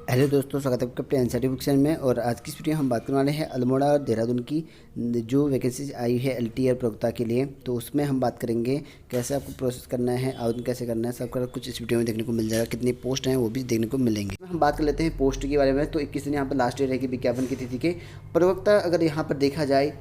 Hello दोस्तों, स्वागत है आपका अपने सर्टिफिकेशन में। और आज की इस वीडियो में हम बात करने वाले हैं अल्मोड़ा और देहरादून की जो वैकेंसी आई है एलटीआर प्रवक्ता के लिए। तो उसमें हम बात करेंगे कैसे आपको प्रोसेस करना है, आवेदन कैसे करना है, सबका कुछ इस वीडियो में देखने को मिल जाएगा। कितनी पोस्ट हैं वो भी देखने को मिलेंगे। हम बात कर लेते हैं पोस्ट के बारे में। तो 21 दिन यहाँ पर लास्ट डेट रहेगी विज्ञापन की तिथि के। प्रवक्ता अगर यहाँ पर देखा जाए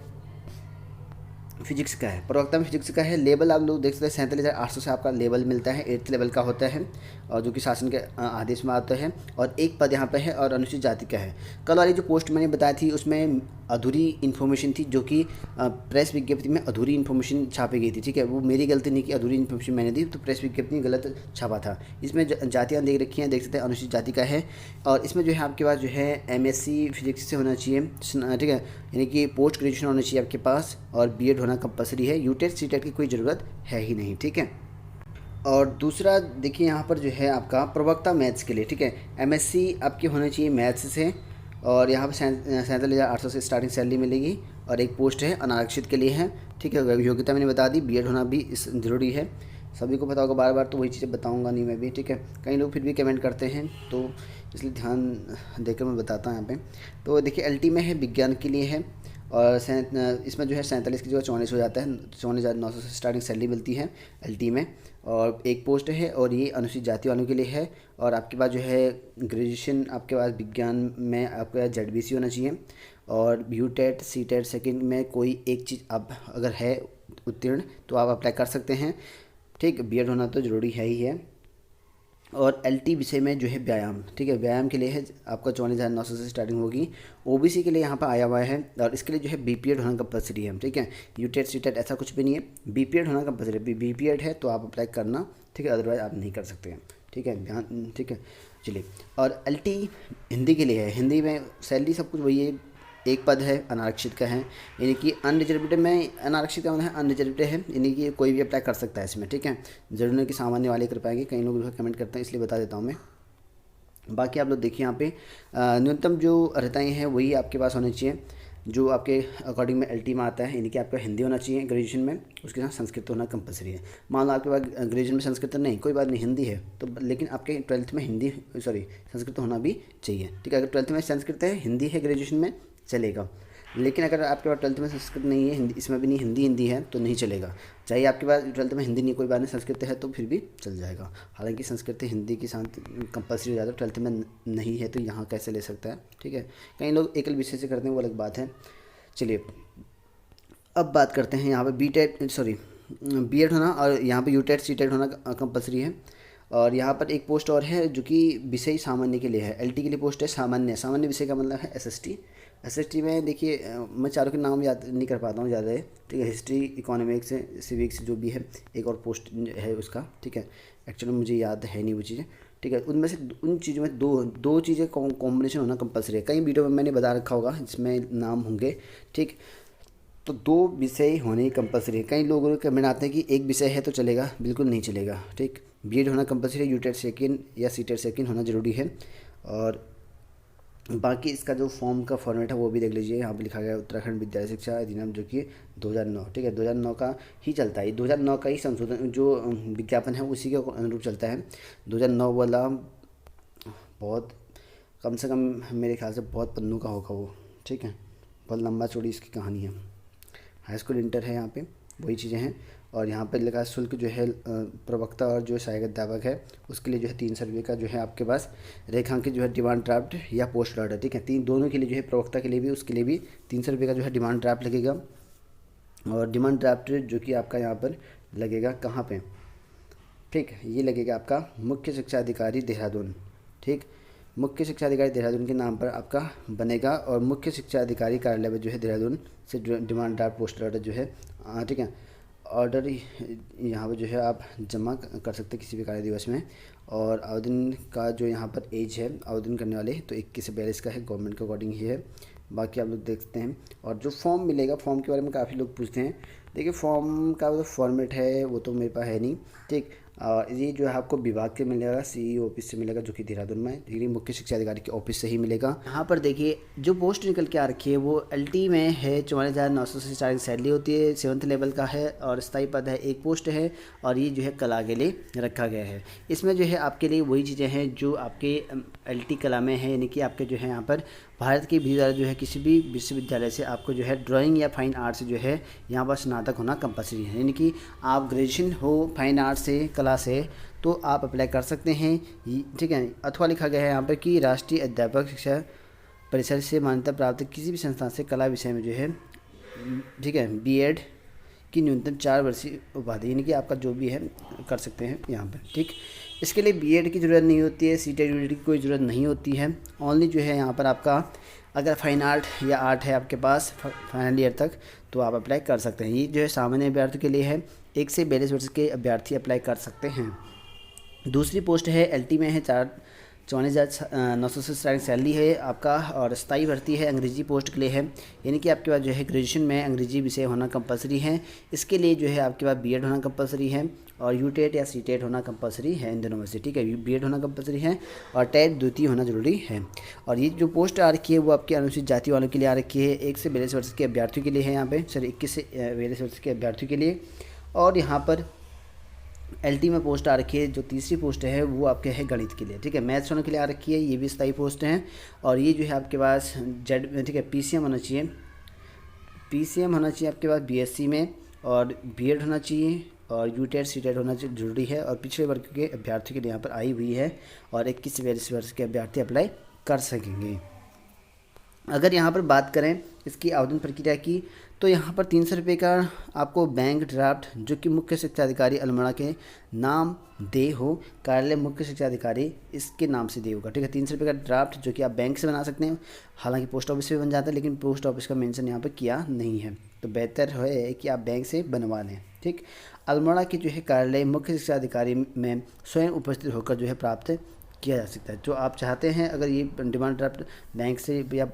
फिजिक्स का है, प्रवक्ता में फिजिक्स का है। लेवल आप लोग देख सकते हैं 47,800 से आपका लेवल मिलता है, 8th लेवल का होता है और जो कि शासन के आदेश में आता है। और एक पद यहाँ पे है और अनुसूचित जाति का है। कल वाली जो पोस्ट मैंने बताई थी उसमें अधूरी इन्फॉर्मेशन थी, जो कि प्रेस विज्ञप्ति में अधूरी इन्फॉर्मेशन छापी गई थी। ठीक है, वो मेरी गलती नहीं कि अधूरी इन्फॉर्मेशन मैंने दी, तो प्रेस विज्ञप्ति में गलत छापा था। इसमें जातियाँ देख रखी हैं, देख सकते हैं अनुसूचित जाति का है। और इसमें जो है आपके पास जो है एमएससी फिजिक्स से होना चाहिए, ठीक है, यानी कि पोस्ट ग्रेजुएशन होना चाहिए आपके पास, और बीएड होना कंपलसरी है। यूटेट सीटेट की कोई ज़रूरत है ही नहीं। ठीक है। और दूसरा देखिए यहाँ पर जो है आपका प्रवक्ता मैथ्स के लिए, ठीक है, एमएससी आपकी होनी चाहिए मैथ्स से। और यहाँ पर 47,800 से स्टार्टिंग सैलरी मिलेगी। और एक पोस्ट है अनारक्षित के लिए है। ठीक है, योग्यता मैंने बता दी, बीएड होना भी इस ज़रूरी है। सभी को पता होगा, बार बार तो वही चीज़ें बताऊंगा नहीं मैं भी। ठीक है, कई लोग फिर भी कमेंट करते हैं, तो इसलिए ध्यान देकर मैं बताता हूँ यहाँ पे। तो देखिए एलटी में है, विज्ञान के लिए है। और इसमें जो है 47 की जगह 44 हो जाता है। 44,900 से स्टार्टिंग सैलरी मिलती है एलटी में। और एक पोस्ट है और ये अनुसूचित जाति वालों के लिए है। और आपके पास जो है ग्रेजुएशन आपके पास विज्ञान में आपके पास जेडबीसी होना चाहिए। और यूटेट सीटेट सेकंड में कोई एक चीज़ आप अगर है उत्तीर्ण तो आप अप्लाई कर सकते हैं। ठीक, बीएड होना तो ज़रूरी है ही है। और एलटी विषय में जो है व्यायाम, ठीक है, व्यायाम के लिए है आपका 54,900 से स्टार्टिंग होगी। ओबीसी के लिए यहाँ पर आया हुआ है। और इसके लिए जो है बीपीएड होना कंपलसरी है। ठीक है, यूटेट सीटेट ऐसा कुछ भी नहीं है, बीपीएड होना कंपलसरी है। बीपीएड है तो आप अप्लाई करना, ठीक है, अदरवाइज आप नहीं कर सकते हैं। ठीक है, ध्यान, ठीक है, चलिए। और एलटी हिंदी के लिए है। हिंदी में सैलरी सब कुछ वही है। एक पद है अनारक्षित का है, यानी कि अनरिजर्वेड में अनारक्षित का मतलब है अनरिजर्वेड है, यानी कि कोई भी अप्लाई कर सकता है इसमें। ठीक है, जरूरी नहीं कि सामान्य वाले कर पाएंगे, कई लोग जो है कमेंट करते हैं, इसलिए बता देता हूँ मैं। बाकी आप लोग देखिए यहाँ पे न्यूनतम जो अर्हताएँ हैं वही आपके पास होनी चाहिए जो आपके अकॉर्डिंग में एलटी में आता है, यानी कि आपका हिंदी होना चाहिए ग्रेजुएशन में, उसके साथ संस्कृत होना कंपलसरी है। मान लो आपके पास ग्रेजुएशन में संस्कृत नहीं, कोई बात नहीं, हिंदी है तो, लेकिन आपके 12th में हिंदी संस्कृत होना भी चाहिए। ठीक है, अगर 12th में संस्कृत है, हिंदी है ग्रेजुएशन में, चलेगा। लेकिन अगर आपके पास 12th में संस्कृत नहीं है, हिंदी इसमें भी नहीं, हिंदी है तो नहीं चलेगा। चाहे आपके पास 12th में हिंदी नहीं, कोई बात नहीं, संस्कृत है तो फिर भी चल जाएगा। हालांकि संस्कृत हिंदी के साथ कंपलसरी हो जाता है, 12th में नहीं है तो यहाँ कैसे ले सकता है। ठीक है, कई लोग एकल विषय से करते हैं, वो अलग बात है। चलिए अब बात करते हैं यहाँ पे बीएड होना और यहाँ पे यूटेट सीटेट होना कंपलसरी है। और यहाँ पर एक पोस्ट और है जो कि विषय सामान्य के लिए है। एलटी के लिए पोस्ट है सामान्य विषय का मतलब है एसएसटी। एसएसटी में देखिए मैं चारों के नाम याद नहीं कर पाता हूँ ज़्यादा है। ठीक है, हिस्ट्री, इकोनॉमिक्स, सिविक्स जो भी है, एक और पोस्ट है उसका। ठीक है, एक्चुअली मुझे याद है नहीं वो चीज़ें। ठीक है, उनमें से उन चीज़ों में दो चीज़ें कॉम्बिनेशन होना कंपलसरी है। कई वीडियो में मैंने बता रखा होगा जिसमें नाम होंगे। ठीक, तो दो विषय होने कंपलसरी है। कई लोगों के कमेंट आते हैं कि एक विषय है तो चलेगा, बिल्कुल नहीं चलेगा। ठीक, बीएड होना कंपलसरी है, यूटेट सेकेंड या सीटेट सेकेंड होना ज़रूरी है। और बाकी इसका जो फॉर्म का फॉर्मेट है वो भी देख लीजिए, यहाँ पे लिखा गया है उत्तराखंड विद्यालय शिक्षा अधिनियम जो कि 2009। ठीक है, 2009 का ही चलता है, 2009 का ही संशोधन जो विज्ञापन है उसी के अनुरूप चलता है। 2009 वाला बहुत कम से कम मेरे ख्याल से बहुत पन्नों का होगा वो। ठीक है, बहुत लंबा चौड़ी इसकी कहानी है। हाई स्कूल इंटर है यहाँ पे, वही चीज़ें हैं। और यहाँ पर लिखा शुल्क जो है प्रवक्ता और जो सहायक अध्यापक है उसके लिए जो है 300 रुपये का जो है आपके पास रेखांकित जो है डिमांड ड्राफ्ट या पोस्ट ऑर्डर। ठीक है, तीन दोनों के लिए जो है, प्रवक्ता के लिए भी उसके लिए भी 300 रुपये का जो है डिमांड ड्राफ्ट लगेगा। और डिमांड ड्राफ्ट जो कि आपका यहाँ पर लगेगा कहाँ पे, ठीक, ये लगेगा आपका मुख्य शिक्षा अधिकारी देहरादून। ठीक, मुख्य शिक्षा अधिकारी देहरादून के नाम पर आपका बनेगा। और मुख्य शिक्षा अधिकारी कार्यालय जो है देहरादून से डिमांड ड्राफ्ट पोस्टल ऑर्डर जो है, ठीक है, ऑर्डर यहाँ पर जो है आप जमा कर सकते हैं किसी भी कार्य दिवस में। और आवेदन का जो यहाँ पर एज है आवेदन करने वाले तो 21 से 42 का है, गवर्नमेंट के अकॉर्डिंग ही है। बाकी आप लोग देखते हैं। और जो फॉर्म मिलेगा, फॉर्म के बारे में काफ़ी लोग पूछते हैं। देखिए फॉर्म का जो फॉर्मेट है वो तो मेरे पास है नहीं। ठीक, और ये जो है आपको विभाग के मिलेगा, सीईओ ऑफिस से मिलेगा, जो कि देहरादून में डिग्री मुख्य शिक्षा अधिकारी के ऑफिस से ही मिलेगा। यहाँ पर देखिए जो पोस्ट निकल के आ रखी है वो एलटी में है, 44,900 से स्टार्टिंग सैलरी होती है, 7th लेवल का है और स्थायी पद है, एक पोस्ट है और ये जो है कला के लिए रखा गया है। इसमें जो है आपके लिए वही चीज़ें हैं जो आपके एलटी कला में है, यानी कि आपके जो है यहाँ पर भारत के भीतर जो है किसी भी विश्वविद्यालय से आपको जो है ड्राइंग या फाइन आर्ट से जो है यहाँ पर स्नातक होना कंपलसरी है, यानी कि आप ग्रेजुएशन हो फाइन आर्ट से, कला से, तो आप अप्लाई कर सकते हैं, ठीक है। अथवा लिखा गया है यहाँ पर कि राष्ट्रीय अध्यापक शिक्षा परिषद से मान्यता प्राप्त किसी भी संस्थान से कला विषय में जो है, ठीक है, बीएड की न्यूनतम 4 वर्षीय उपाधि, यानी कि आपका जो भी है कर सकते हैं यहाँ पर, ठीक। इसके लिए बीएड की ज़रूरत नहीं होती है, सीटेट यूटेट की कोई ज़रूरत नहीं होती है। ओनली जो है यहाँ पर आपका अगर फाइन आर्ट या आर्ट है आपके पास फाइनल ईयर तक, तो आप अप्लाई कर सकते हैं। ये जो है सामान्य अभ्यर्थी के लिए है, 1 से 42 वर्ष के अभ्यर्थी अप्लाई कर सकते हैं। दूसरी पोस्ट है एलटी में है, 44,900 से स्टार्टिंग सैलरी है आपका और स्थायी भर्ती है, अंग्रेजी पोस्ट के लिए है, यानी कि आपके पास जो है ग्रेजुएशन में अंग्रेजी विषय होना कंपलसरी है। इसके लिए जो है आपके पास बीएड होना कंपलसरी है और यूटेट या सीटेट होना कंपलसरी है, इन दोनों में से, ठीक है। बीएड होना कंपलसरी है और टेट द्वितीय होना जरूरी है। और ये जो पोस्ट आ रखी है वो आपकी अनुसूचित जाति वालों के लिए आ रखी है, 1 से 42 वर्ष के अभ्यर्थियों के लिए है, यहाँ पे सॉरी 21 से 42 वर्ष के अभ्यर्थियों के लिए। और यहाँ पर एलटी में पोस्ट आ रखी है, जो तीसरी पोस्ट है वो आपके है गणित के लिए, ठीक है। मैथ्स होने के लिए आ रखी है, ये भी स्थायी पोस्ट हैं। और ये जो है आपके पास जेड, ठीक है, पीसीएम होना चाहिए, पीसीएम होना चाहिए आपके पास बीएससी में, और बीएड होना चाहिए और यूटेट सीटेट होना जरूरी है। और पिछड़े वर्ग के अभ्यर्थियों के लिए यहाँ पर आई हुई है और 21 से 42 वर्ष के अभ्यर्थी अप्लाई कर सकेंगे। अगर यहाँ पर बात करें इसकी आवेदन प्रक्रिया की, तो यहाँ पर 300 रुपये का आपको बैंक ड्राफ्ट, जो कि मुख्य शिक्षा अधिकारी अल्मोड़ा के नाम दे हो, कार्यालय मुख्य शिक्षा अधिकारी इसके नाम से दे होगा, ठीक है। 300 रुपये का ड्राफ्ट जो कि आप बैंक से बना सकते हैं, हालांकि पोस्ट ऑफिस से भी बन जाता है, लेकिन पोस्ट ऑफिस का मेंशन यहाँ पर किया नहीं है, तो बेहतर है कि आप बैंक से बनवा लें, ठीक। अल्मोड़ा के जो है कार्यालय मुख्य शिक्षा अधिकारी में स्वयं उपस्थित होकर जो है प्राप्त किया जा सकता है। जो आप चाहते हैं, अगर ये डिमांड ड्राफ्ट बैंक से या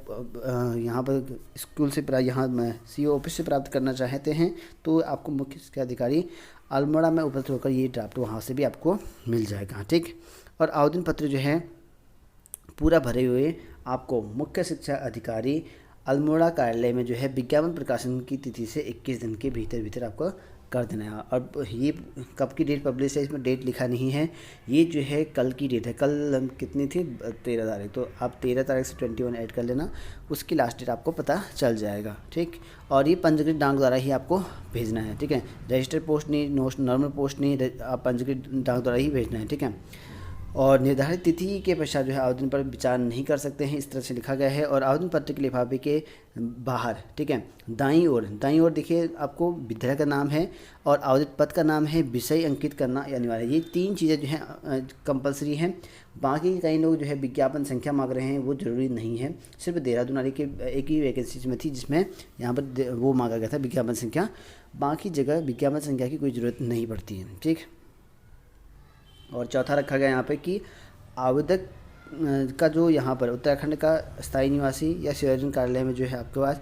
यहाँ पर स्कूल से यहाँ सीईओ ऑफिस से प्राप्त करना चाहते हैं, तो आपको मुख्य शिक्षा अधिकारी अल्मोड़ा में उपस्थित होकर ये ड्राफ्ट वहाँ से भी आपको मिल जाएगा, ठीक। और आवेदन पत्र जो है पूरा भरे हुए आपको मुख्य शिक्षा अधिकारी अल्मोड़ा कार्यालय में जो है विज्ञापन प्रकाशन की तिथि से 21 दिन के भीतर आपको कर देना है। और ये कब की डेट पब्लिश है, इसमें डेट लिखा नहीं है, ये जो है कल की डेट है। कल कितनी थी, 13 तारीख, तो आप 13 तारीख से 21 ऐड कर लेना, उसकी लास्ट डेट आपको पता चल जाएगा, ठीक। और ये पंजीकृत डाक द्वारा ही आपको भेजना है, ठीक है। रजिस्टर्ड पोस्ट नहीं, नॉर्मल पोस्ट नहीं, आप पंजीकृत डाक द्वारा ही भेजना है, ठीक है। और निर्धारित तिथि के पश्चात जो है आवेदन पर विचार नहीं कर सकते हैं, इस तरह से लिखा गया है। और आवेदन पत्र के लिफाफे के बाहर, ठीक है, दाईं ओर देखिए आपको विद्यालय का नाम है और आवेदन पत्र का नाम है, विषय अंकित करना अनिवार्य है। ये 3 चीज़ें जो हैं कंपलसरी हैं। बाकी कई लोग जो है विज्ञापन संख्या मांग रहे हैं, वो ज़रूरी नहीं है। सिर्फ देहरादून वाले के एक ही वैकेंसी में थी जिसमें यहाँ पर वो मांगा गया था विज्ञापन संख्या, बाकी जगह विज्ञापन संख्या की कोई ज़रूरत नहीं पड़ती है, ठीक। और चौथा रखा गया यहाँ पे कि आवेदक का जो यहाँ पर उत्तराखंड का स्थायी निवासी या सेवायोजन कार्यालय में जो है आपके पास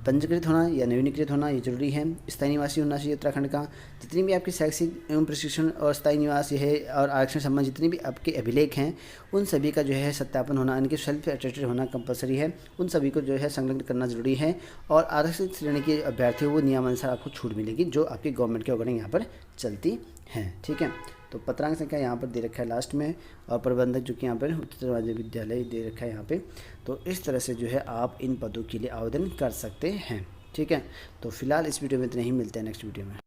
पंजीकृत होना या नवीनीकृत होना ये जरूरी है। स्थायी निवासी होना चाहिए उत्तराखंड का। जितनी भी आपकी शैक्षिक एवं प्रशिक्षण और स्थायी निवासी है और आरक्षण संबंध जितने भी आपके अभिलेख हैं, उन सभी का जो है सत्यापन होना, इनके सेल्फ अटेस्टेड होना कंपलसरी है। उन सभी को जो है संलग्न करना जरूरी है। और आरक्षित श्रेणी के अभ्यर्थी वो नियमानुसार आपको छूट मिलेगी जो आपकी गवर्नमेंट के अकॉर्डिंग यहाँ पर चलती हैं, ठीक है। तो पत्रांक संख्या यहाँ पर दे रखा है लास्ट में, और प्रबंधक जो कि यहाँ पर उच्चतर माध्यमिक विद्यालय दे रखा है यहाँ पे। तो इस तरह से जो है आप इन पदों के लिए आवेदन कर सकते हैं, ठीक है। तो फिलहाल इस वीडियो में इतना ही, मिलते हैं नेक्स्ट वीडियो में।